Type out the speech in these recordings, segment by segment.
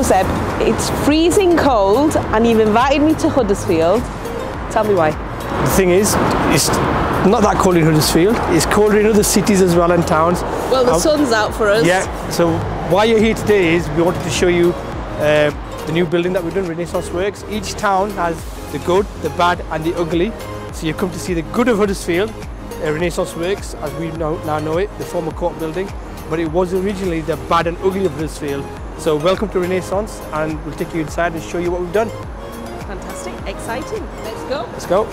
Zeb, it's freezing cold and you've invited me to Huddersfield. Tell me why. The thing is, it's not that cold in Huddersfield. It's colder in other cities as well and towns. Well, the sun's out for us. Yeah, so why you're here today is we wanted to show you the new building that we've done, Renaissance Works. Each town has the good, the bad and the ugly. So you come to see the good of Huddersfield, Renaissance Works, as we now know it, the former court building. But it was originally the bad and ugly of Huddersfield. So welcome to Renaissance, and we'll take you inside and show you what we've done. Fantastic, exciting. Let's go. Let's go.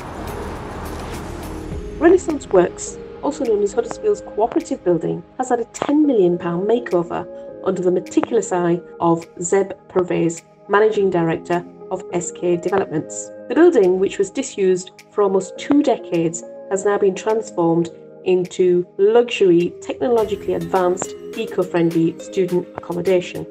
Renaissance Works, also known as Huddersfield's cooperative building, has had a £10 million makeover under the meticulous eye of Zeb Pervez, Managing Director of SKA Developments. The building, which was disused for almost 2 decades, has now been transformed into luxury, technologically advanced, eco-friendly student accommodation.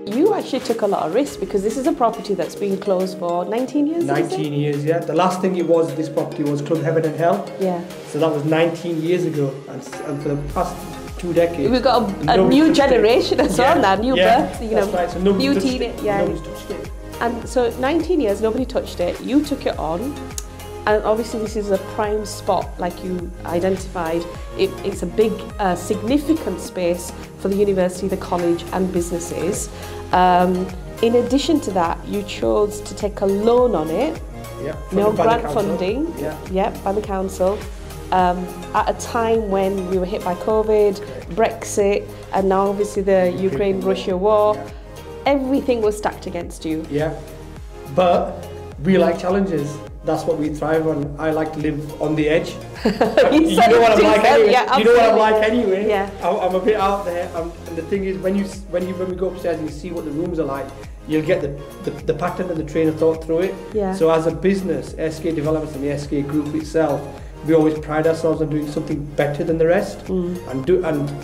You actually took a lot of risks because this is a property that's been closed for 19 years. 19 years, yeah. The last thing it was, this property was Club Heaven and Hell. Yeah. So that was 19 years ago, and for the past 2 decades. We've got a new generation as well now, new births, you know, right. So new teenage, yeah. Nobody's touched it. And so 19 years, nobody touched it. You took it on, and obviously this is a prime spot, like you identified. It's a big, significant space for the university, the college, and businesses. In addition to that, you chose to take a loan on it. Yeah. No grant funding. Yeah. By the council. At a time when we were hit by COVID, Brexit, and now obviously the Ukraine-Russia war. Yeah. Everything was stacked against you. Yeah, but we like challenges. That's what we thrive on. I like to live on the edge. You know what I'm like anyway. Yeah, you know what I'm like anyway. Yeah. I'm a bit out there. And the thing is, when we go upstairs and you see what the rooms are like, you'll get the pattern and the train of thought through it. Yeah. So as a business, SKA Developments and the SKA Group itself, we always pride ourselves on doing something better than the rest, and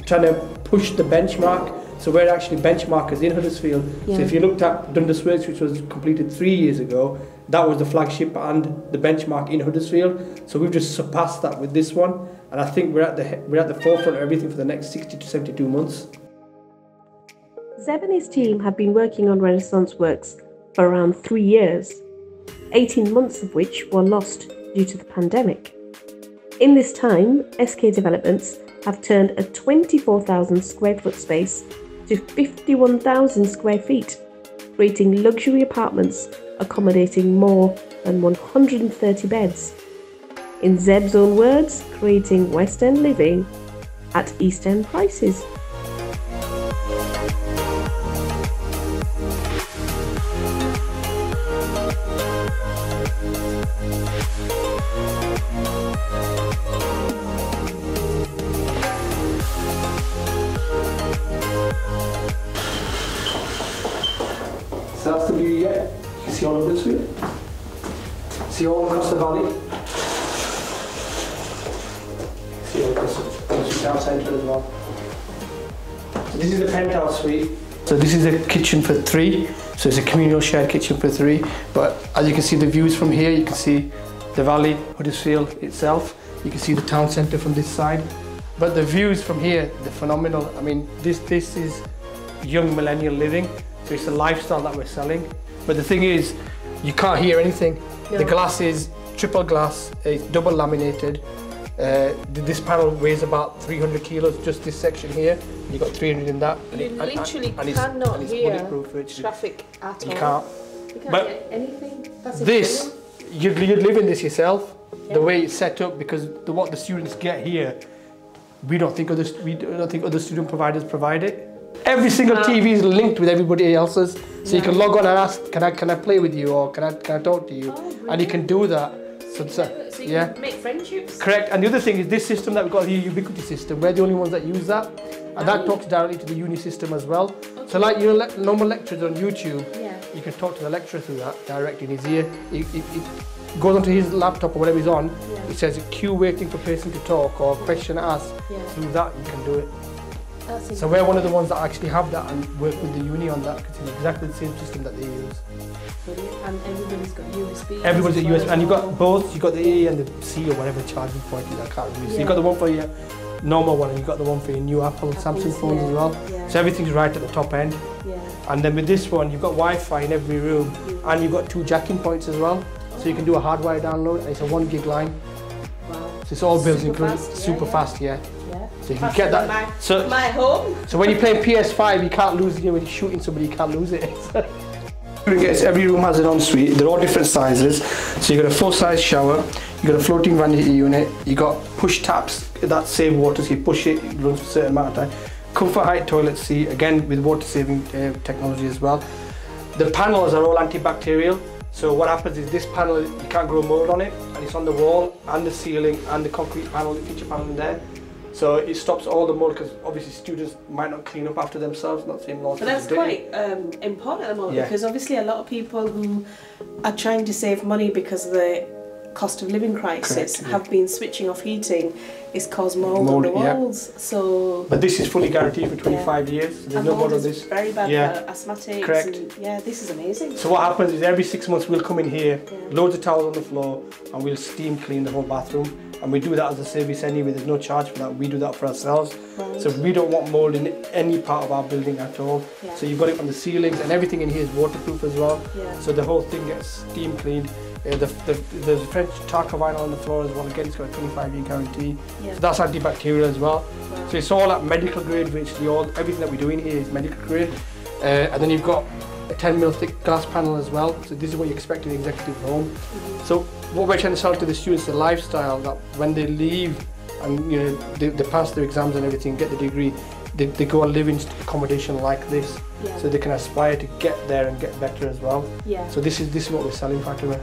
trying to push the benchmark. So we're actually benchmarkers in Huddersfield. Yeah. So if you looked at Dundas Works, which was completed 3 years ago, that was the flagship and the benchmark in Huddersfield. So we've just surpassed that with this one, and I think we're at the forefront of everything for the next 60 to 72 months. Zeb and his team have been working on Renaissance Works for around 3 years, 18 months of which were lost due to the pandemic. In this time, SK Developments have turned a 24,000 square foot space to 51,000 square feet, creating luxury apartments accommodating more than 130 beds. In Zeb's own words, creating West End living at East End prices. So that's the view you get. You can see all of Huddersfield. See all across the valley. See all across the town centre as well. So this is the penthouse suite. So this is a kitchen for 3. So it's a communal shared kitchen for 3. But as you can see the views from here, you can see the valley, Huddersfield itself. You can see the town centre from this side. But the views from here, they're phenomenal. I mean, this is young millennial living. So it's a lifestyle that we're selling. But the thing is, you can't hear anything. No. The glass is triple glass, it's double laminated. This panel weighs about 300 kilos, just this section here. You've got 300 in that. You literally cannot hear traffic at all. You can't. You can't hear anything. That's this, you'd live in this yourself, the way it's set up, because what the students get here, we don't think other student providers provide it. Every single TV is linked with everybody else's, so you can log on and ask, can I play with you, or can I talk to you, and you can do that. So you can make friendships. Correct. And the other thing is this system that we've got here, Ubiquity system. We're the only ones that use that, and that talks directly to the uni system as well. Okay. So like your normal lectures on YouTube, you can talk to the lecturer through that directly in his ear. It goes onto his laptop or whatever he's on. It says queue waiting for person to talk or question asked. Through that you can do it. So we're one of the ones that actually have that and work with the uni on that, because it's exactly the same system that they use. Brilliant. And everybody's got USB. Everybody's got USB, and you've got both. You've got the A and the C or whatever charging point is. I can't really see. You've got the one for your normal one, and you've got the one for your new Apple, Samsung phones as well. Yeah. So everything's right at the top end. Yeah. And then with this one, you've got Wi-Fi in every room, and you've got 2 jacking points as well. So you can do a hardwire download, and it's a 1 gig line. Wow. So it's all built included, Fast, super fast, yeah. Yeah. So you can get that. My home. So when you're playing PS5, you can't lose it. When you're shooting somebody, you can't lose it. Every room has an ensuite. They're all different sizes. So you got a full-size shower. You got a floating vanity unit. You got push taps that save water. So you push it, it runs for a certain amount of time. Comfort height toilet seat, again with water-saving technology as well. The panels are all antibacterial. So what happens is this panel, you can't grow mold on it, and it's on the wall and the ceiling and the concrete panel, the feature panel in there. So it stops all the mold, because obviously students might not clean up after themselves, not saying laws. But that's quite important at the moment, because obviously a lot of people who are trying to save money because of the cost of living crisis have been switching off heating. It's caused mold on the walls. So. But this is fully guaranteed for 25 years. So there's no mold on this. Very bad for asthmatics. Correct. And, yeah, this is amazing. So what happens is every 6 months we'll come in here, loads of towels on the floor, and we'll steam clean the whole bathroom. And we do that as a service anyway, there's no charge for that, we do that for ourselves. Right. So we don't want mould in any part of our building at all. Yeah. So you've got it on the ceilings, and everything in here is waterproof as well. Yeah. So the whole thing gets steam cleaned. There's French Tarka vinyl on the floor as well, again it's got a 25-year guarantee. Yeah. So that's antibacterial as well. Wow. So it's all at medical grade, virtually everything that we do in here is medical grade. And then you've got a 10mm thick glass panel as well, so this is what you expect in an executive home. So what we're trying to sell to the students is a lifestyle that when they leave and they pass their exams and everything, get the degree, they go and live in accommodation like this, so they can aspire to get there and get better as well. Yeah. So this is what we're selling, Fatima.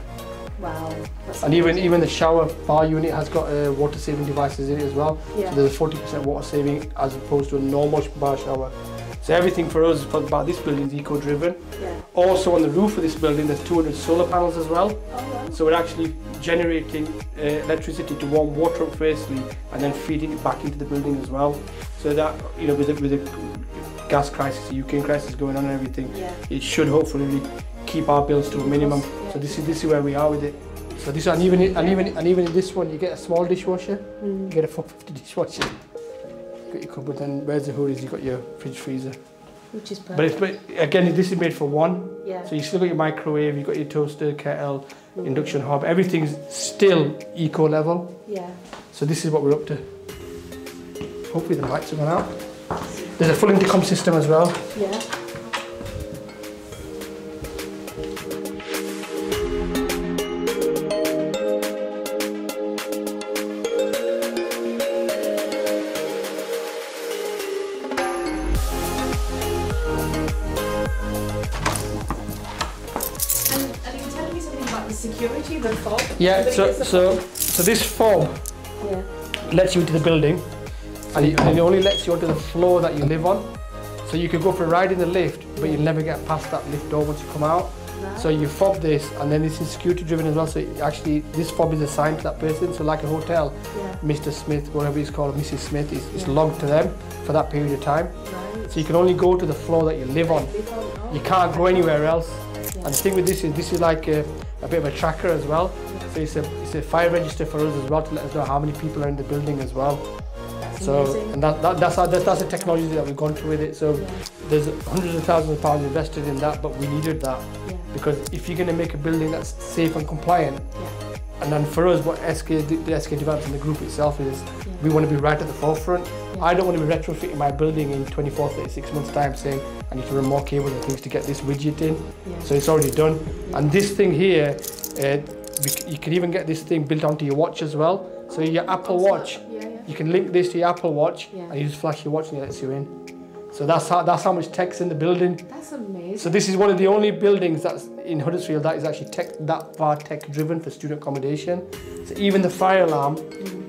Wow. And even the shower bar unit has got water saving devices in it as well. Yeah. So there's a 40% water saving as opposed to a normal bar shower. So everything for us about this building is eco-driven. Yeah. Also on the roof of this building there's 200 solar panels as well. Oh, wow. So we're actually generating electricity to warm water up firstly, and then feeding it back into the building as well. So that with the gas crisis, the UK crisis going on and everything, it should hopefully keep our bills to a minimum. So this is where we are with it. So this and even in this one you get a small dishwasher. You get a 450 dishwasher. Got your cupboard, and where's the hood is, you've got your fridge freezer. Which is perfect. But again, this is made for one. Yeah. So you still got your microwave, you've got your toaster, kettle, induction hob, everything's still eco level. Yeah. So this is what we're up to. Hopefully the lights are gone out. There's a full intercom system as well. Yeah. Security, the fob? Yeah, so this fob lets you into the building, and it only lets you onto the floor that you live on. So you could go for a ride in the lift, but you'll never get past that lift door once you come out. Right. So you fob this, and then this is security driven as well. So actually, this fob is assigned to that person. So like a hotel, Mr. Smith, whatever he's called, Mrs. Smith, is logged to them for that period of time. Right. So you can only go to the floor that you live on. You can't go anywhere else. And the thing with this is like a bit of a tracker as well. So it's a fire register for us as well, to let us know how many people are in the building as well. That's amazing. And that's the technology that we've gone through with it. So there's hundreds of thousands of pounds invested in that, but we needed that because if you're going to make a building that's safe and compliant, and then for us, what the SKA develops in the group itself is, we want to be right at the forefront. I don't want to be retrofitting my building in 24, 36 months time saying I need to run more cables and things to get this widget in. So it's already done. And this thing here, you can even get this thing built onto your watch as well. So your Apple Watch, you can link this to your Apple Watch and you just flash your watch and it lets you in. So that's how much tech's in the building. That's amazing. So this is one of the only buildings that's in Huddersfield that is actually that far tech driven for student accommodation. So even the fire alarm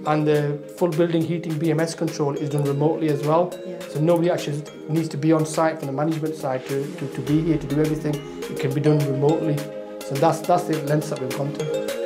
and the full building heating BMS control is done remotely as well. So nobody actually needs to be on site from the management side to be here to do everything. It can be done remotely. So that's the lengths that we've gone to.